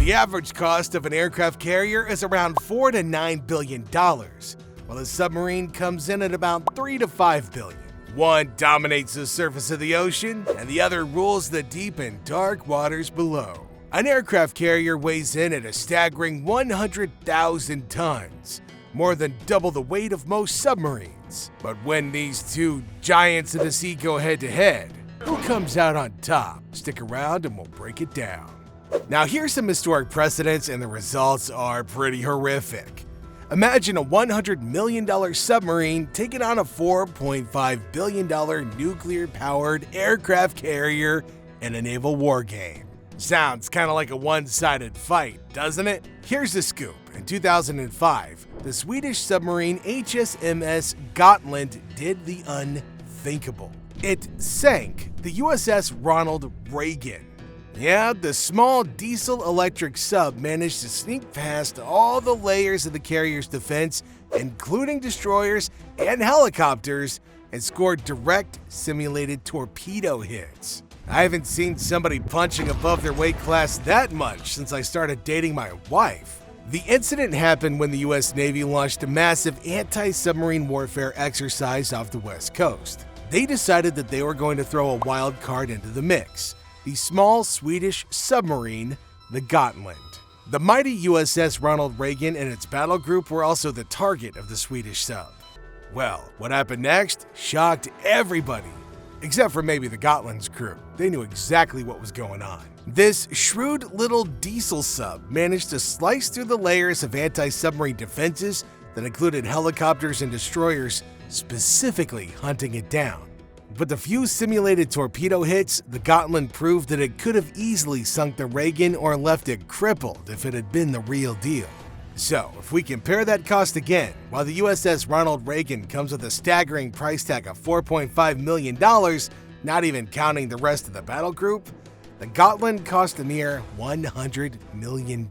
The average cost of an aircraft carrier is around $4 to $9 billion, while a submarine comes in at about $3 to $5 billion. One dominates the surface of the ocean, and the other rules the deep and dark waters below. An aircraft carrier weighs in at a staggering 100,000 tons, more than double the weight of most submarines. But when these two giants of the sea go head-to-head, who comes out on top? Stick around and we'll break it down. Now here's some historic precedents, and the results are pretty horrific. Imagine a $100 million submarine taking on a $4.5 billion nuclear-powered aircraft carrier in a naval war game. Sounds kind of like a one-sided fight, doesn't it? Here's the scoop. In 2005, the Swedish submarine HMS Gotland did the unthinkable. It sank the USS Ronald Reagan. Yeah, the small diesel-electric sub managed to sneak past all the layers of the carrier's defense, including destroyers and helicopters, and scored direct simulated torpedo hits. I haven't seen somebody punching above their weight class that much since I started dating my wife. The incident happened when the US Navy launched a massive anti-submarine warfare exercise off the West Coast. They decided that they were going to throw a wild card into the mix: the small Swedish submarine, the Gotland. The mighty USS Ronald Reagan and its battle group were also the target of the Swedish sub. Well, what happened next shocked everybody, except for maybe the Gotland's crew. They knew exactly what was going on. This shrewd little diesel sub managed to slice through the layers of anti-submarine defenses that included helicopters and destroyers, specifically hunting it down. But the few simulated torpedo hits, the Gotland proved that it could have easily sunk the Reagan or left it crippled if it had been the real deal. So, if we compare that cost again, while the USS Ronald Reagan comes with a staggering price tag of $4.5 million, not even counting the rest of the battle group, the Gotland cost a mere $100 million.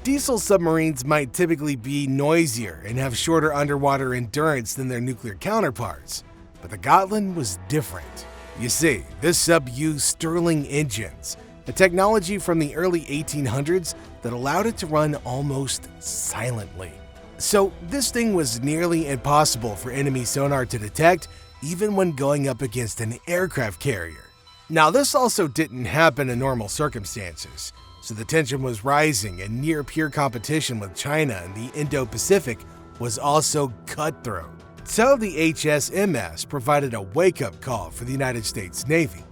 Diesel submarines might typically be noisier and have shorter underwater endurance than their nuclear counterparts, but the Gotland was different. You see, this sub used Stirling engines, a technology from the early 1800s that allowed it to run almost silently. So this thing was nearly impossible for enemy sonar to detect, even when going up against an aircraft carrier. Now, this also didn't happen in normal circumstances, so the tension was rising, and near-peer competition with China and the Indo-Pacific was also cutthroat. So the HMS provided a wake-up call for the United States Navy.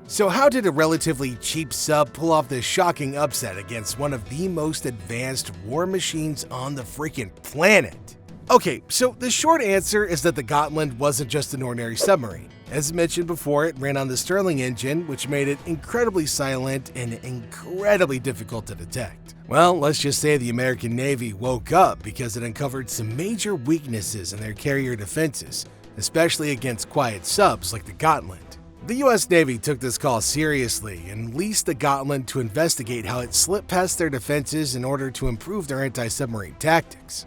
So how did a relatively cheap sub pull off this shocking upset against one of the most advanced war machines on the freaking planet? Okay, so the short answer is that the Gotland wasn't just an ordinary submarine. As mentioned before, it ran on the Stirling engine, which made it incredibly silent and incredibly difficult to detect. Well, let's just say the American Navy woke up because it uncovered some major weaknesses in their carrier defenses, especially against quiet subs like the Gotland. The US Navy took this call seriously and leased the Gotland to investigate how it slipped past their defenses in order to improve their anti-submarine tactics.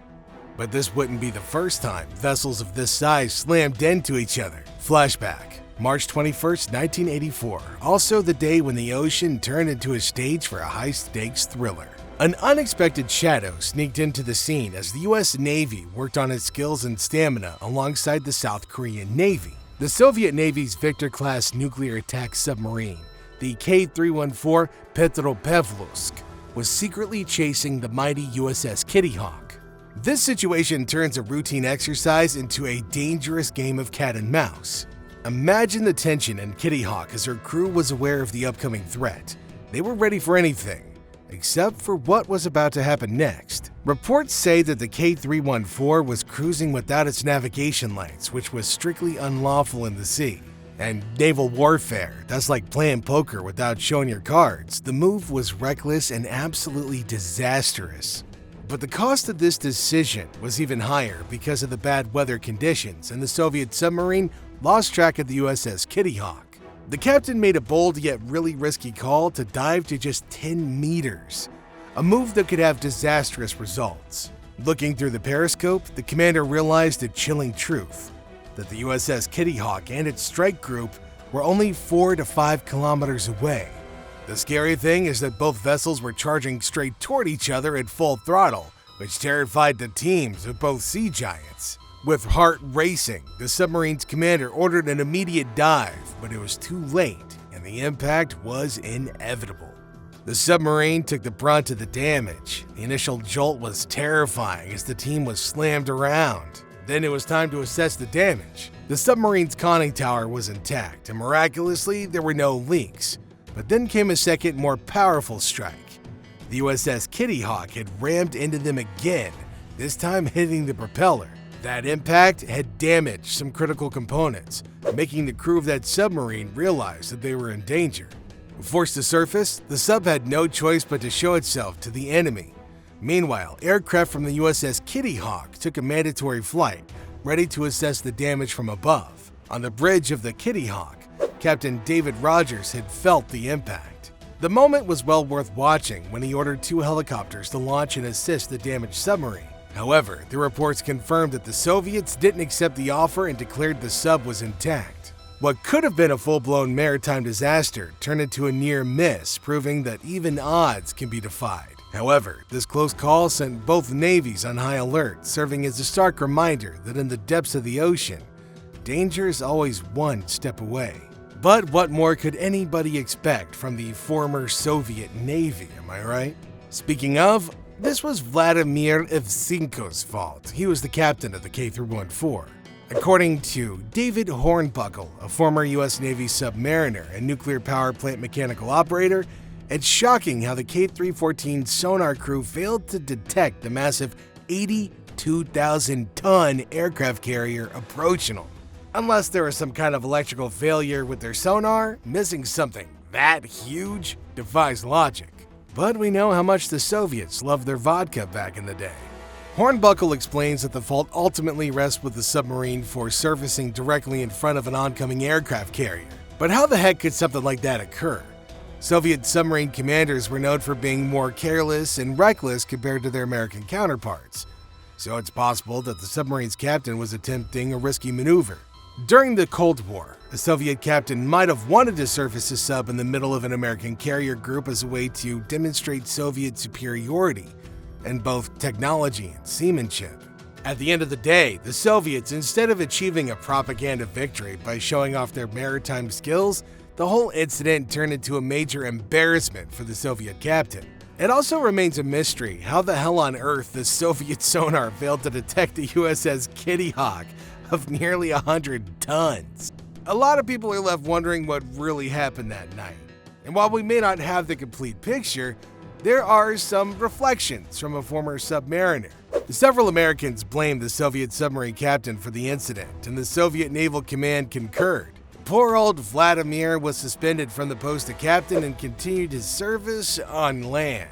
But this wouldn't be the first time vessels of this size slammed into each other. Flashback, March 21st, 1984, also the day when the ocean turned into a stage for a high-stakes thriller. An unexpected shadow sneaked into the scene as the US Navy worked on its skills and stamina alongside the South Korean Navy. The Soviet Navy's Victor-class nuclear attack submarine, the K-314 Petropavlovsk, was secretly chasing the mighty USS Kitty Hawk. This situation turns a routine exercise into a dangerous game of cat and mouse. Imagine the tension in Kitty Hawk as her crew was aware of the upcoming threat. They were ready for anything, except for what was about to happen next. Reports say that the K-314 was cruising without its navigation lights, which was strictly unlawful in the sea. And naval warfare, that's like playing poker without showing your cards. The move was reckless and absolutely disastrous. But the cost of this decision was even higher because of the bad weather conditions, and the Soviet submarine lost track of the USS Kitty Hawk. The captain made a bold yet really risky call to dive to just 10 meters, a move that could have disastrous results. Looking through the periscope, the commander realized a chilling truth, that the USS Kitty Hawk and its strike group were only 4 to 5 kilometers away. The scary thing is that both vessels were charging straight toward each other at full throttle, which terrified the teams of both sea giants. With heart racing, the submarine's commander ordered an immediate dive, but it was too late, and the impact was inevitable. The submarine took the brunt of the damage. The initial jolt was terrifying as the team was slammed around. Then it was time to assess the damage. The submarine's conning tower was intact, and miraculously, there were no leaks. But then came a second, more powerful strike. The USS Kitty Hawk had rammed into them again, this time hitting the propeller. That impact had damaged some critical components, making the crew of that submarine realize that they were in danger. Forced to surface, the sub had no choice but to show itself to the enemy. Meanwhile, aircraft from the USS Kitty Hawk took a mandatory flight, ready to assess the damage from above. On the bridge of the Kitty Hawk, Captain David Rogers had felt the impact. The moment was well worth watching when he ordered 2 helicopters to launch and assist the damaged submarine. However, the reports confirmed that the Soviets didn't accept the offer and declared the sub was intact. What could have been a full-blown maritime disaster turned into a near miss, proving that even odds can be defied. However, this close call sent both navies on high alert, serving as a stark reminder that in the depths of the ocean, danger is always one step away. But what more could anybody expect from the former Soviet Navy, am I right? Speaking of, this was Vladimir Evsinko's fault. He was the captain of the K-314. According to David Hornbuckle, a former U.S. Navy submariner and nuclear power plant mechanical operator, it's shocking how the K-314 sonar crew failed to detect the massive 82,000-ton aircraft carrier approaching them. Unless there was some kind of electrical failure with their sonar, missing something that huge defies logic. But we know how much the Soviets loved their vodka back in the day. Hornbuckle explains that the fault ultimately rests with the submarine for surfacing directly in front of an oncoming aircraft carrier. But how the heck could something like that occur? Soviet submarine commanders were known for being more careless and reckless compared to their American counterparts, so it's possible that the submarine's captain was attempting a risky maneuver. During the Cold War, a Soviet captain might have wanted to surface a sub in the middle of an American carrier group as a way to demonstrate Soviet superiority in both technology and seamanship. At the end of the day, the Soviets, instead of achieving a propaganda victory by showing off their maritime skills, the whole incident turned into a major embarrassment for the Soviet captain. It also remains a mystery how the hell on earth the Soviet sonar failed to detect the USS Kitty Hawk of nearly 100 tons. A lot of people are left wondering what really happened that night. And while we may not have the complete picture, there are some reflections from a former submariner. Several Americans blamed the Soviet submarine captain for the incident, and the Soviet Naval Command concurred. Poor old Vladimir was suspended from the post of captain and continued his service on land.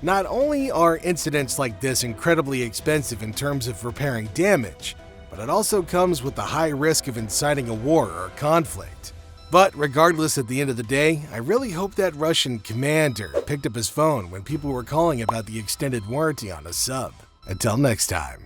Not only are incidents like this incredibly expensive in terms of repairing damage, but it also comes with the high risk of inciting a war or conflict. But regardless, at the end of the day, I really hope that Russian commander picked up his phone when people were calling about the extended warranty on a sub. Until next time.